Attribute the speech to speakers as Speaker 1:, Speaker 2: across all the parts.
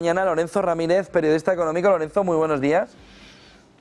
Speaker 1: Mañana Lorenzo Ramírez, periodista económico. Lorenzo, muy buenos días.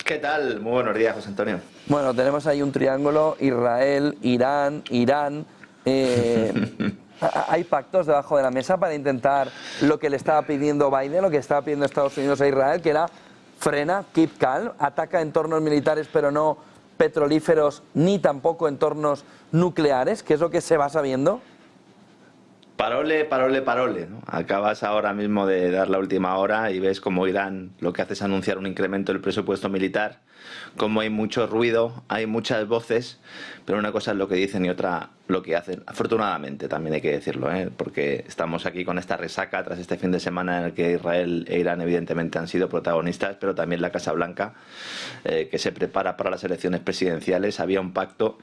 Speaker 2: ¿Qué tal? Muy buenos días, José Antonio.
Speaker 1: Bueno, tenemos ahí un triángulo: Israel, Irán, Irán. Hay pactos debajo de la mesa para intentar lo que le estaba pidiendo Biden, lo que estaba pidiendo Estados Unidos a Israel, que era frena, keep calm, ataca entornos militares pero no petrolíferos ni tampoco entornos nucleares, que es lo que se va sabiendo.
Speaker 2: Parole, ¿no? Acabas ahora mismo de dar la última hora y ves cómo Irán lo que hace es anunciar un incremento del presupuesto militar, como hay mucho ruido, hay muchas voces, pero una cosa es lo que dicen y otra lo que hacen. Afortunadamente, también hay que decirlo, porque estamos aquí con esta resaca tras este fin de semana en el que Israel e Irán evidentemente han sido protagonistas, pero también la Casa Blanca, que se prepara para las elecciones presidenciales. Había un pacto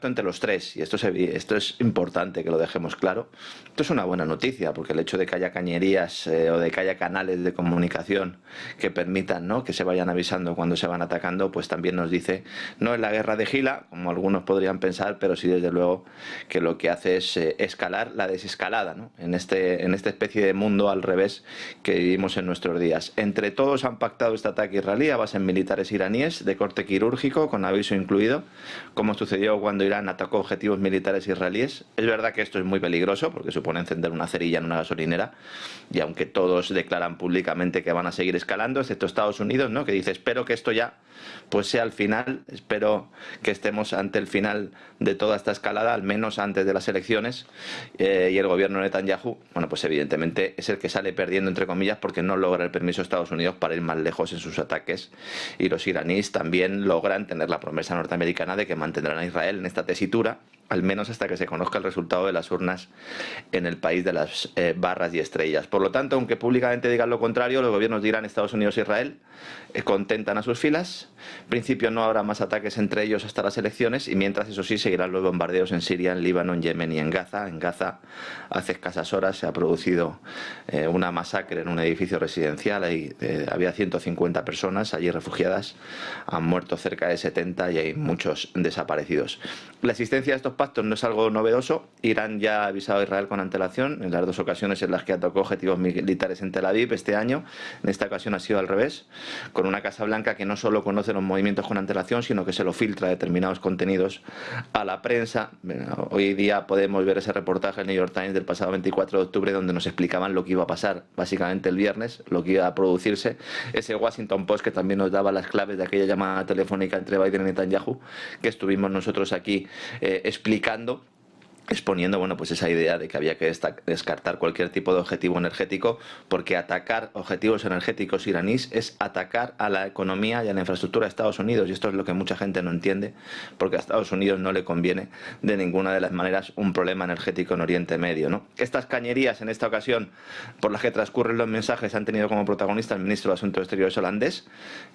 Speaker 2: entre los tres, y esto es importante que lo dejemos claro. Esto es una buena noticia, porque el hecho de que haya cañerías o de que haya canales de comunicación que permitan, ¿no?, que se vayan avisando cuando se van atacando, pues también nos dice, no es la guerra de Gila, como algunos podrían pensar, pero sí desde luego que lo que hace es escalar la desescalada, ¿no?, en esta especie de mundo al revés que vivimos en nuestros días. Entre todos han pactado este ataque israelí a bases militares iraníes de corte quirúrgico, con aviso incluido, como sucedió cuando Irán atacó objetivos militares israelíes. Es verdad que esto es muy peligroso, porque supone encender una cerilla en una gasolinera, y aunque todos declaran públicamente que van a seguir escalando, excepto Estados Unidos, ¿no?, que dice, espero que esto ya pues sea el final, espero que estemos ante el final de toda esta escalada, al menos antes de las elecciones, y el gobierno de Netanyahu, bueno, pues evidentemente es el que sale perdiendo, entre comillas, porque no logra el permiso de Estados Unidos para ir más lejos en sus ataques, y los iraníes también logran tener la promesa norteamericana de que mantendrán a Israel en esta tesitura, al menos hasta que se conozca el resultado de las urnas en el país de las barras y estrellas. Por lo tanto, aunque públicamente digan lo contrario, los gobiernos de Irán, Estados Unidos e Israel contentan a sus filas. En principio no habrá más ataques entre ellos hasta las elecciones, y mientras, eso sí, seguirán los bombardeos en Siria, en Líbano, en Yemen y en Gaza. En Gaza, hace escasas horas se ha producido una masacre en un edificio residencial. Había 150 personas allí refugiadas, han muerto cerca de 70 y hay muchos desaparecidos. La existencia de estos pactos no es algo novedoso. Irán ya ha avisado a Israel con antelación en las dos ocasiones en las que atacó objetivos militares en Tel Aviv este año. En esta ocasión ha sido al revés, con una Casa Blanca que no solo conoce los movimientos con antelación, sino que se lo filtra determinados contenidos a la prensa. Hoy día podemos ver ese reportaje en New York Times del pasado 24 de octubre donde nos explicaban lo que iba a pasar básicamente el viernes, lo que iba a producirse. Ese Washington Post que también nos daba las claves de aquella llamada telefónica entre Biden y Netanyahu, que estuvimos nosotros aquí explicando, exponiendo, bueno, pues esa idea de que había que descartar cualquier tipo de objetivo energético, porque atacar objetivos energéticos iraníes es atacar a la economía y a la infraestructura de Estados Unidos, y esto es lo que mucha gente no entiende, porque a Estados Unidos no le conviene de ninguna de las maneras un problema energético en Oriente Medio, ¿no? Estas cañerías, en esta ocasión, por las que transcurren los mensajes, han tenido como protagonista el ministro de Asuntos Exteriores holandés,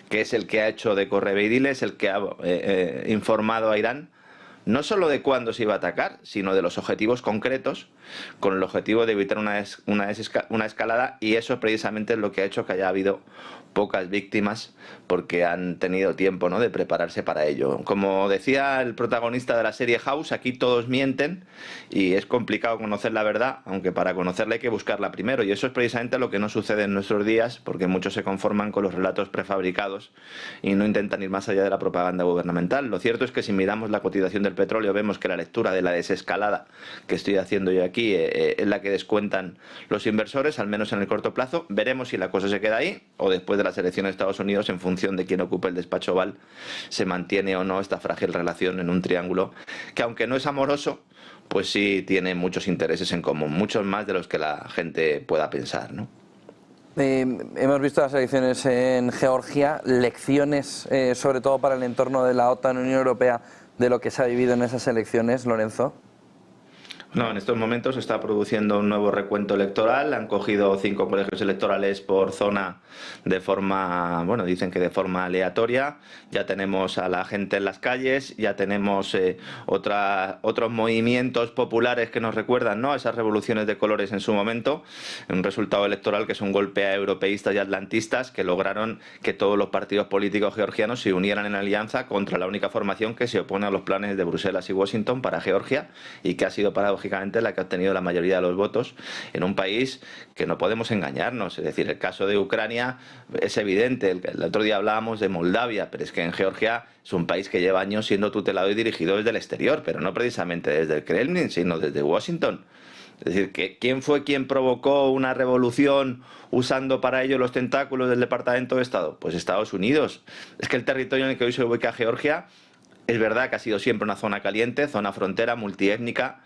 Speaker 2: que es el que ha hecho de correveidile, es el que ha informado a Irán no solo de cuándo se iba a atacar, sino de los objetivos concretos, con el objetivo de evitar una escalada, y eso precisamente es lo que ha hecho que haya habido pocas víctimas, porque han tenido tiempo, ¿no?, de prepararse para ello. Como decía el protagonista de la serie House, aquí todos mienten y es complicado conocer la verdad, aunque para conocerla hay que buscarla primero, y eso es precisamente lo que no sucede en nuestros días, porque muchos se conforman con los relatos prefabricados y no intentan ir más allá de la propaganda gubernamental. Lo cierto es que si miramos la cotización del petróleo, vemos que la lectura de la desescalada que estoy haciendo yo aquí es la que descuentan los inversores, al menos en el corto plazo. Veremos si la cosa se queda ahí, o después de las elecciones de Estados Unidos, en función de quién ocupe el despacho Oval, se mantiene o no esta frágil relación en un triángulo que, aunque no es amoroso, pues sí tiene muchos intereses en común, muchos más de los que la gente pueda pensar, ¿no?
Speaker 1: Hemos visto las elecciones en Georgia, lecciones sobre todo para el entorno de la OTAN, Unión Europea, de lo que se ha vivido en esas elecciones, Lorenzo.
Speaker 2: No, en estos momentos se está produciendo un nuevo recuento electoral. Han cogido 5 colegios electorales por zona de forma, bueno, dicen que de forma aleatoria. Ya tenemos a la gente en las calles, ya tenemos otros movimientos populares que nos recuerdan, ¿no?, a esas revoluciones de colores en su momento. Un resultado electoral que es un golpe a europeístas y atlantistas que lograron que todos los partidos políticos georgianos se unieran en alianza contra la única formación que se opone a los planes de Bruselas y Washington para Georgia, y que ha sido paradójicamente lógicamente la que ha obtenido la mayoría de los votos en un país que no podemos engañarnos. Es decir, el caso de Ucrania es evidente. El otro día hablábamos de Moldavia, pero es que en Georgia es un país que lleva años siendo tutelado y dirigido desde el exterior, pero no precisamente desde el Kremlin, sino desde Washington. Es decir, ¿quién fue quien provocó una revolución usando para ello los tentáculos del Departamento de Estado? Pues Estados Unidos. Es que el territorio en el que hoy se ubica Georgia es verdad que ha sido siempre una zona caliente, zona frontera, multiétnica.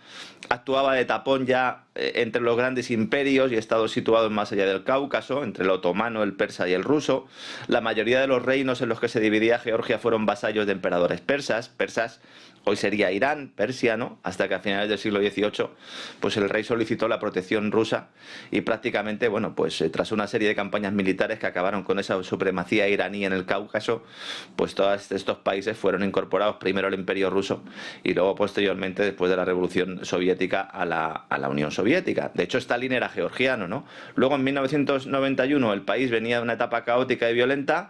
Speaker 2: Actuaba de tapón ya entre los grandes imperios y estados situados más allá del Cáucaso, entre el otomano, el persa y el ruso. La mayoría de los reinos en los que se dividía Georgia fueron vasallos de emperadores persas. Hoy sería Irán, Persia, ¿no? Hasta que a finales del siglo XVIII, pues el rey solicitó la protección rusa y prácticamente, bueno, pues tras una serie de campañas militares que acabaron con esa supremacía iraní en el Cáucaso, pues todos estos países fueron incorporados primero al Imperio Ruso y luego posteriormente, después de la Revolución Soviética, a la Unión Soviética. De hecho, Stalin era georgiano, ¿no? Luego, en 1991, el país venía de una etapa caótica y violenta,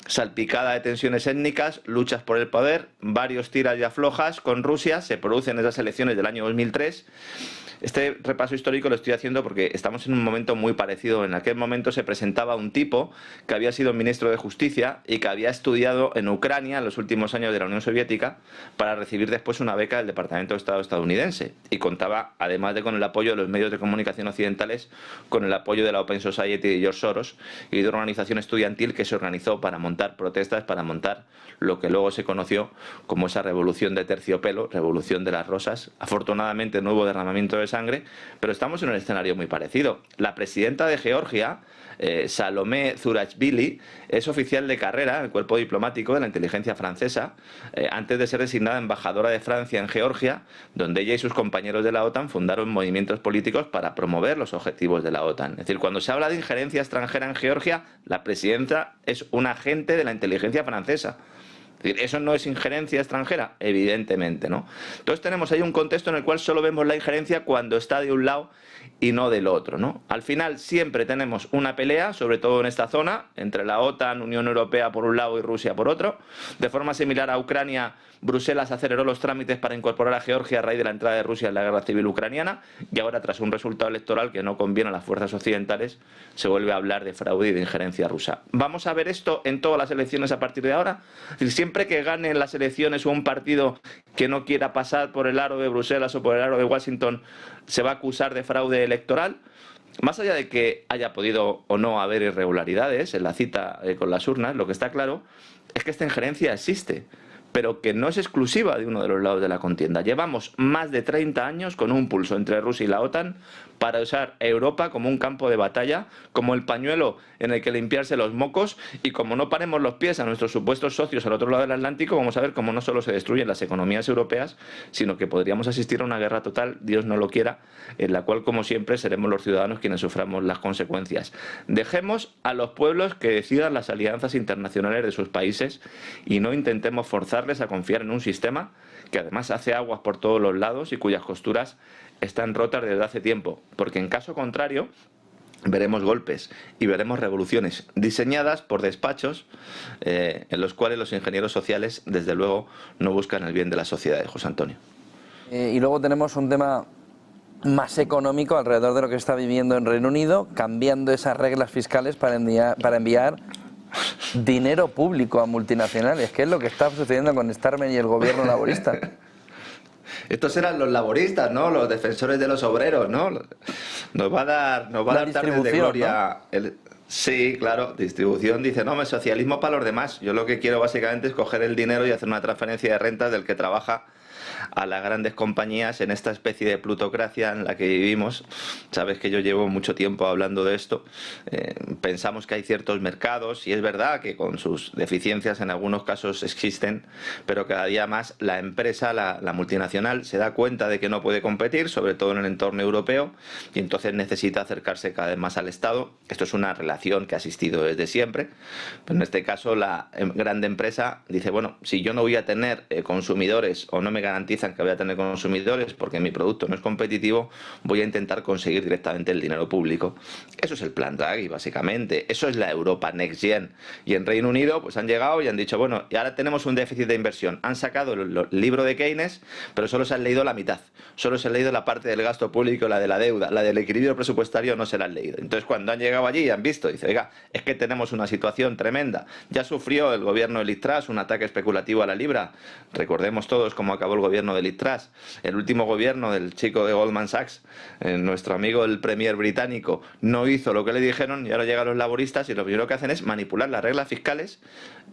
Speaker 2: salpicada de tensiones étnicas, luchas por el poder, varios tiras y aflojas con Rusia. Se producen esas elecciones del año 2003. Este repaso histórico lo estoy haciendo porque estamos en un momento muy parecido. En aquel momento se presentaba un tipo que había sido ministro de Justicia y que había estudiado en Ucrania en los últimos años de la Unión Soviética para recibir después una beca del Departamento de Estado estadounidense. Y contaba, además de con el apoyo de los medios de comunicación occidentales, con el apoyo de la Open Society de George Soros y de una organización estudiantil que se organizó para montar protestas, para montar lo que luego se conoció como esa revolución de terciopelo, revolución de las rosas. Afortunadamente no hubo derramamiento de sangre, pero estamos en un escenario muy parecido. La presidenta de Georgia, Salomé Zurabishvili, es oficial de carrera en el cuerpo diplomático de la inteligencia francesa, antes de ser designada embajadora de Francia en Georgia, donde ella y sus compañeros de la OTAN fundaron movimientos políticos para promover los objetivos de la OTAN. Es decir, cuando se habla de injerencia extranjera en Georgia, la presidenta es un agente de la inteligencia francesa. Es decir, ¿eso no es injerencia extranjera? Evidentemente, ¿no? Entonces tenemos ahí un contexto en el cual solo vemos la injerencia cuando está de un lado y no del otro, ¿no? Al final siempre tenemos una pelea, sobre todo en esta zona, entre la OTAN, Unión Europea por un lado y Rusia por otro. De forma similar a Ucrania, Bruselas aceleró los trámites para incorporar a Georgia a raíz de la entrada de Rusia en la guerra civil ucraniana, y ahora, tras un resultado electoral que no conviene a las fuerzas occidentales, se vuelve a hablar de fraude y de injerencia rusa. ¿Vamos a ver esto en todas las elecciones a partir de ahora? Es decir, siempre que gane las elecciones un partido que no quiera pasar por el aro de Bruselas o por el aro de Washington, se va a acusar de fraude electoral. Más allá de que haya podido o no haber irregularidades en la cita con las urnas, lo que está claro es que esta injerencia existe, pero que no es exclusiva de uno de los lados de la contienda. Llevamos más de 30 años con un pulso entre Rusia y la OTAN para usar Europa como un campo de batalla, como el pañuelo en el que limpiarse los mocos, y como no paremos los pies a nuestros supuestos socios al otro lado del Atlántico, vamos a ver cómo no solo se destruyen las economías europeas, sino que podríamos asistir a una guerra total, Dios no lo quiera, en la cual, como siempre, seremos los ciudadanos quienes suframos las consecuencias. Dejemos a los pueblos que decidan las alianzas internacionales de sus países y no intentemos forzarles a confiar en un sistema que además hace aguas por todos los lados y cuyas costuras están rotas desde hace tiempo, porque en caso contrario veremos golpes y veremos revoluciones diseñadas por despachos en los cuales los ingenieros sociales, desde luego, no buscan el bien de la sociedad, José Antonio.
Speaker 1: Y luego tenemos un tema más económico alrededor de lo que está viviendo en Reino Unido, cambiando esas reglas fiscales para enviar dinero público a multinacionales, que es lo que está sucediendo con Starmer y el gobierno laborista.
Speaker 2: Estos eran los laboristas, ¿no? Los defensores de los obreros, ¿no? Nos va a dar tardes de gloria, ¿no? Sí, claro, distribución. Dice, no, el socialismo para los demás. Yo lo que quiero básicamente es coger el dinero y hacer una transferencia de rentas del que trabaja a las grandes compañías en esta especie de plutocracia en la que vivimos. Sabes que yo llevo mucho tiempo hablando de esto. Pensamos que hay ciertos mercados, y es verdad que con sus deficiencias en algunos casos existen, pero cada día más la empresa, la multinacional, se da cuenta de que no puede competir, sobre todo en el entorno europeo, y entonces necesita acercarse cada vez más al Estado. Esto es una relación que ha existido desde siempre, pero en este caso la grande empresa dice, bueno, si yo no voy a tener consumidores o no me garantizan que voy a tener consumidores porque mi producto no es competitivo, voy a intentar conseguir directamente el dinero público. Eso es el plan Draghi, básicamente. Eso es la Europa Next Gen. Y en Reino Unido pues han llegado y han dicho, bueno, y ahora tenemos un déficit de inversión. Han sacado el libro de Keynes, pero solo se han leído la mitad. Solo se han leído la parte del gasto público, la de la deuda, la del equilibrio presupuestario no se la han leído. Entonces cuando han llegado allí y han visto, dice, oiga, es que tenemos una situación tremenda. Ya sufrió el gobierno de Liz Truss un ataque especulativo a la libra. Recordemos todos cómo acabó el gobierno de Liz Truss. El último gobierno del chico de Goldman Sachs, nuestro amigo el premier británico, no hizo lo que le dijeron y ahora llegan los laboristas y lo primero que hacen es manipular las reglas fiscales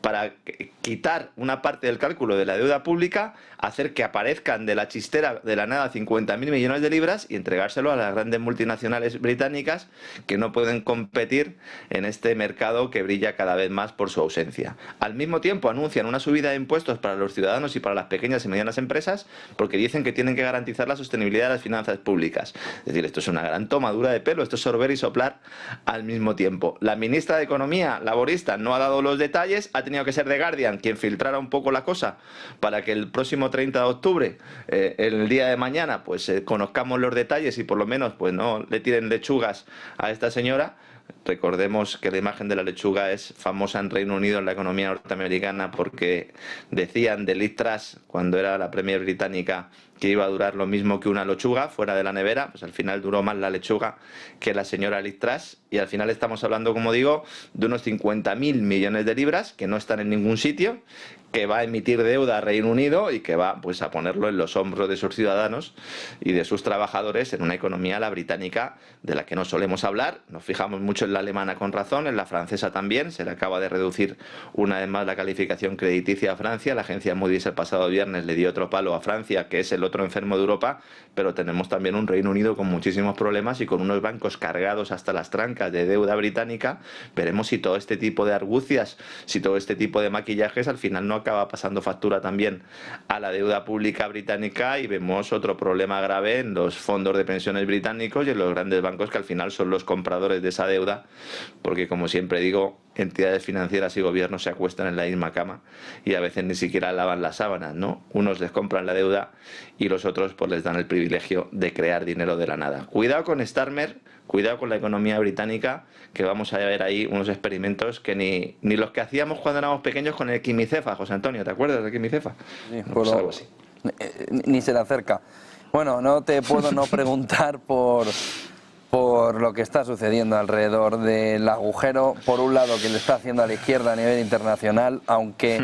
Speaker 2: para quitar una parte del cálculo de la deuda pública, hacer que aparezcan de la chistera de la nada 50.000 millones de libras y entregárselo a las grandes multinacionales británicas que no pueden competir en este mercado que brilla cada vez más por su ausencia. Al mismo tiempo anuncian una subida de impuestos para los ciudadanos y para las pequeñas y medianas empresas porque dicen que tienen que garantizar la sostenibilidad de las finanzas públicas. Es decir, esto es una gran tomadura de pelo, esto es sorber y soplar al mismo tiempo. La ministra de Economía laborista no ha dado los detalles, ha tenido que ser The Guardian quien filtrara un poco la cosa para que el próximo 30 de octubre, el día de mañana, pues conozcamos los detalles y por lo menos pues no le tiren lechugas a esta señora. Recordemos que la imagen de la lechuga es famosa en Reino Unido, en la economía norteamericana, porque decían de Liz Truss, cuando era la premier británica, que iba a durar lo mismo que una lechuga fuera de la nevera. Pues al final duró más la lechuga que la señora Liz Truss, y al final estamos hablando, como digo, de unos 50.000 millones de libras que no están en ningún sitio, que va a emitir deuda a Reino Unido y que va pues a ponerlo en los hombros de sus ciudadanos y de sus trabajadores en una economía, la británica, de la que no solemos hablar. Nos fijamos mucho en la alemana con razón, en la francesa también. Se le acaba de reducir una vez más la calificación crediticia a Francia. La agencia Moody's el pasado viernes le dio otro palo a Francia, que es el otro enfermo de Europa, pero tenemos también un Reino Unido con muchísimos problemas y con unos bancos cargados hasta las trancas de deuda británica. Veremos si todo este tipo de argucias, si todo este tipo de maquillajes al final no acaba pasando factura también a la deuda pública británica, y vemos otro problema grave en los fondos de pensiones británicos y en los grandes bancos, que al final son los compradores de esa deuda, porque como siempre digo, entidades financieras y gobiernos se acuestan en la misma cama y a veces ni siquiera lavan las sábanas, ¿no? Unos les compran la deuda y los otros pues les dan el privilegio de crear dinero de la nada. Cuidado con Starmer, cuidado con la economía británica, que vamos a ver ahí unos experimentos que ni los que hacíamos cuando éramos pequeños con el quimicefa. José Antonio, ¿te acuerdas del quimicefa?
Speaker 1: Sí,
Speaker 2: pues algo así.
Speaker 1: Ni se le acerca. Bueno, no te puedo no preguntar por lo que está sucediendo alrededor del agujero, por un lado, que le está haciendo a la izquierda a nivel internacional, aunque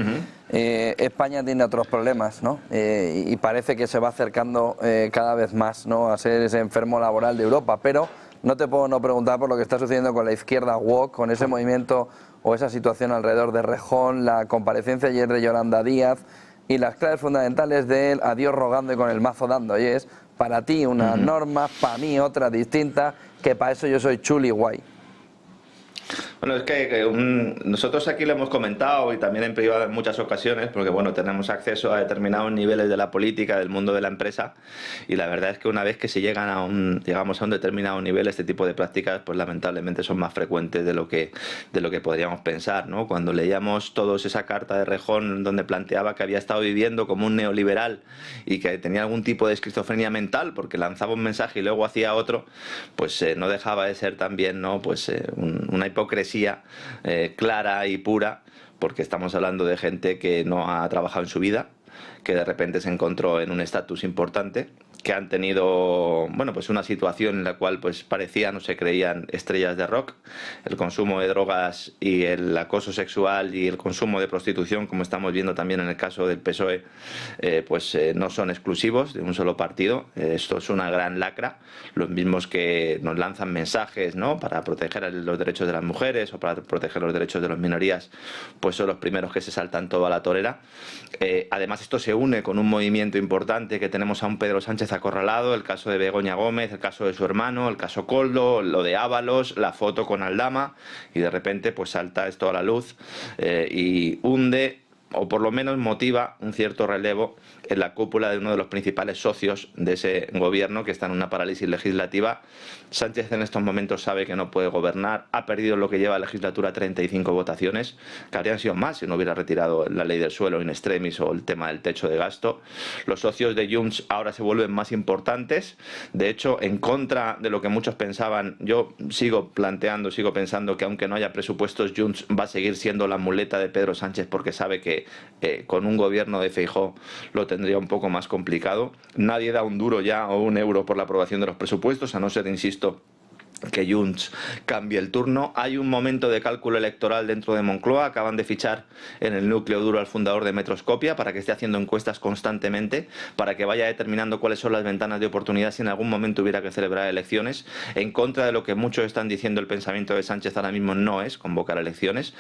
Speaker 1: España tiene otros problemas, ¿no? Y parece que se va acercando cada vez más, ¿no?, a ser ese enfermo laboral de Europa, pero no te puedo no preguntar por lo que está sucediendo con la izquierda woke, con ese movimiento o esa situación alrededor de Rejón, la comparecencia ayer de Yolanda Díaz y las claves fundamentales del adiós rogando y con el mazo dando. Y es para ti una norma, para mí otra distinta, que para eso yo soy chuli guay.
Speaker 2: Bueno, es que nosotros aquí lo hemos comentado y también en privado en muchas ocasiones, porque bueno, tenemos acceso a determinados niveles de la política, del mundo de la empresa, y la verdad es que una vez que se llegan llegamos a un determinado nivel, este tipo de prácticas pues lamentablemente son más frecuentes de lo que podríamos pensar, ¿no? Cuando leíamos todos esa carta de Rejón donde planteaba que había estado viviendo como un neoliberal y que tenía algún tipo de esquizofrenia mental porque lanzaba un mensaje y luego hacía otro, pues no dejaba de ser también, ¿no?, pues una hipocresía clara y pura, porque estamos hablando de gente que no ha trabajado en su vida, que de repente se encontró en un estatus importante, que han tenido, bueno, pues una situación en la cual pues parecían o se creían estrellas de rock. El consumo de drogas y el acoso sexual y el consumo de prostitución, como estamos viendo también en el caso del PSOE, no son exclusivos de un solo partido. Esto es una gran lacra. Los mismos que nos lanzan mensajes, ¿no?, para proteger los derechos de las mujeres o para proteger los derechos de las minorías, pues son los primeros que se saltan todo a la torera. Además, esto se une con un movimiento importante que tenemos a un Pedro Sánchez acorralado, el caso de Begoña Gómez, el caso de su hermano, el caso Koldo, lo de Ábalos, la foto con Aldama, y de repente pues salta esto a la luz y hunde o por lo menos motiva un cierto relevo en la cúpula de uno de los principales socios de ese gobierno, que está en una parálisis legislativa. Sánchez en estos momentos sabe que no puede gobernar, ha perdido lo que lleva la legislatura 35 votaciones, que habrían sido más si no hubiera retirado la ley del suelo in extremis o el tema del techo de gasto. Los socios de Junts ahora se vuelven más importantes. De hecho, en contra de lo que muchos pensaban, yo sigo pensando que aunque no haya presupuestos, Junts va a seguir siendo la muleta de Pedro Sánchez, porque sabe que con un gobierno de Feijóo lo tendría un poco más complicado. Nadie da un duro ya o un euro por la aprobación de los presupuestos, a no ser, insisto, que Junts cambie el turno. Hay un momento de cálculo electoral dentro de Moncloa. Acaban de fichar en el núcleo duro al fundador de Metroscopia para que esté haciendo encuestas constantemente, para que vaya determinando cuáles son las ventanas de oportunidad si en algún momento hubiera que celebrar elecciones. En contra de lo que muchos están diciendo, el pensamiento de Sánchez ahora mismo no es convocar elecciones,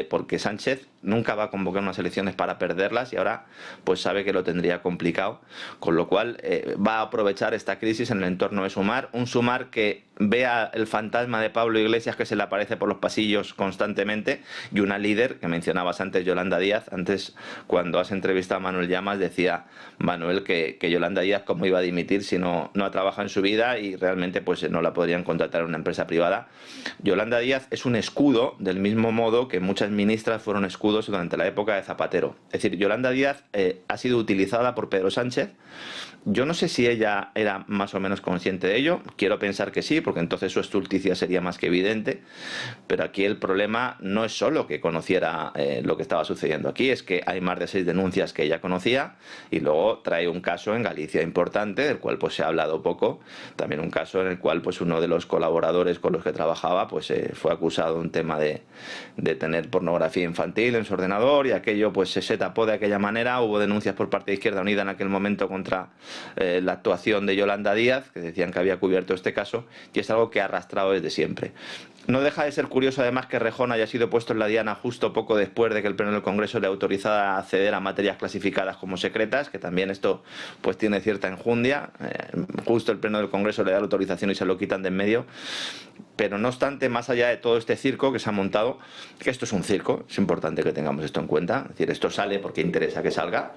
Speaker 2: porque Sánchez nunca va a convocar unas elecciones para perderlas, y ahora pues sabe que lo tendría complicado, con lo cual va a aprovechar esta crisis en el entorno de Sumar, un Sumar que vea el fantasma de Pablo Iglesias que se le aparece por los pasillos constantemente, y una líder que mencionabas antes, Yolanda Díaz. Antes, cuando has entrevistado a Manuel Llamas, decía Manuel que Yolanda Díaz cómo iba a dimitir si no ha trabajado en su vida, y realmente pues no la podrían contratar en una empresa privada. Yolanda Díaz es un escudo, del mismo modo que muchas ministras fueron escudos durante la época de Zapatero. Es decir, Yolanda Díaz ha sido utilizada por Pedro Sánchez. Yo no sé si ella era más o menos consciente de ello, quiero pensar que sí, porque entonces su estulticia sería más que evidente, pero aquí el problema no es solo que conociera lo que estaba sucediendo aquí, es que hay más de 6 denuncias que ella conocía, y luego trae un caso en Galicia importante, del cual pues se ha hablado poco, también un caso en el cual pues uno de los colaboradores con los que trabajaba pues fue acusado de un tema de tener pornografía infantil en su ordenador, y aquello pues se tapó de aquella manera. Hubo denuncias por parte de Izquierda Unida en aquel momento contra la actuación de Yolanda Díaz, que decían que había cubierto este caso, y es algo que ha arrastrado desde siempre. No deja de ser curioso además que Rejón haya sido puesto en la diana justo poco después de que el Pleno del Congreso le autorizara a acceder a materias clasificadas como secretas, que también esto pues tiene cierta enjundia. Justo el Pleno del Congreso le da la autorización y se lo quitan de en medio. Pero no obstante, más allá de todo este circo que se ha montado, que esto es un circo, es importante que tengamos esto en cuenta, es decir, esto sale porque interesa que salga,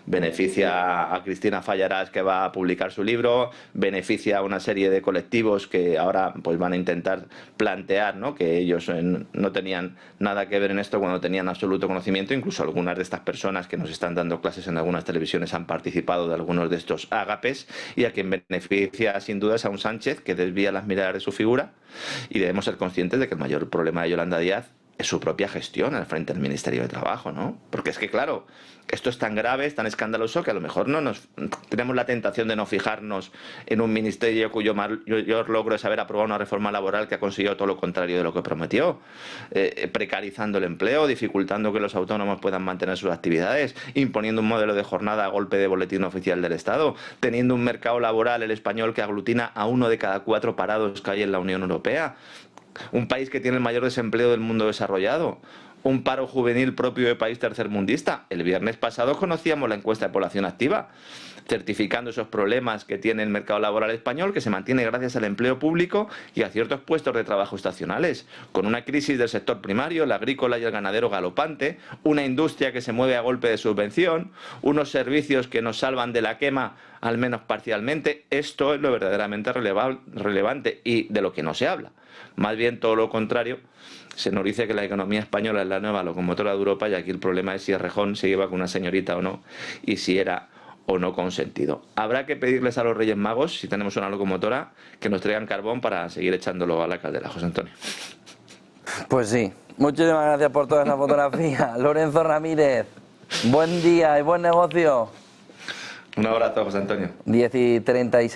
Speaker 2: beneficia a Cristina Fallarás, que va a publicar su libro, beneficia a una serie de colectivos que ahora pues van a intentar plantear, ¿no?, que ellos no tenían nada que ver en esto cuando tenían absoluto conocimiento. Incluso algunas de estas personas que nos están dando clases en algunas televisiones han participado de algunos de estos ágapes, y a quien beneficia sin duda es a un Sánchez que desvía las miradas de su figura. Y debemos ser conscientes de que el mayor problema de Yolanda Díaz es su propia gestión al frente del Ministerio de Trabajo, ¿no? Porque es que, claro, esto es tan grave, es tan escandaloso, que a lo mejor tenemos la tentación de no fijarnos en un ministerio cuyo mayor logro es haber aprobado una reforma laboral que ha conseguido todo lo contrario de lo que prometió, precarizando el empleo, dificultando que los autónomos puedan mantener sus actividades, imponiendo un modelo de jornada a golpe de boletín oficial del Estado, teniendo un mercado laboral, el español, que aglutina a 1 de cada 4 parados que hay en la Unión Europea, un país que tiene el mayor desempleo del mundo desarrollado, un paro juvenil propio de país tercermundista. El viernes pasado conocíamos la encuesta de población activa, certificando esos problemas que tiene el mercado laboral español, que se mantiene gracias al empleo público y a ciertos puestos de trabajo estacionales, con una crisis del sector primario, el agrícola y el ganadero galopante, una industria que se mueve a golpe de subvención, unos servicios que nos salvan de la quema, al menos parcialmente. Esto es lo verdaderamente relevante y de lo que no se habla. Más bien todo lo contrario. Se nos dice que la economía española es la nueva locomotora de Europa, y aquí el problema es si Errejón se iba con una señorita o no, y si era o no consentido. Habrá que pedirles a los Reyes Magos, si tenemos una locomotora, que nos traigan carbón para seguir echándolo a la caldera. José Antonio.
Speaker 1: Pues sí, muchísimas gracias por toda esa fotografía. Lorenzo Ramírez, buen día y buen negocio.
Speaker 2: Un abrazo, José Antonio.
Speaker 1: 10:36.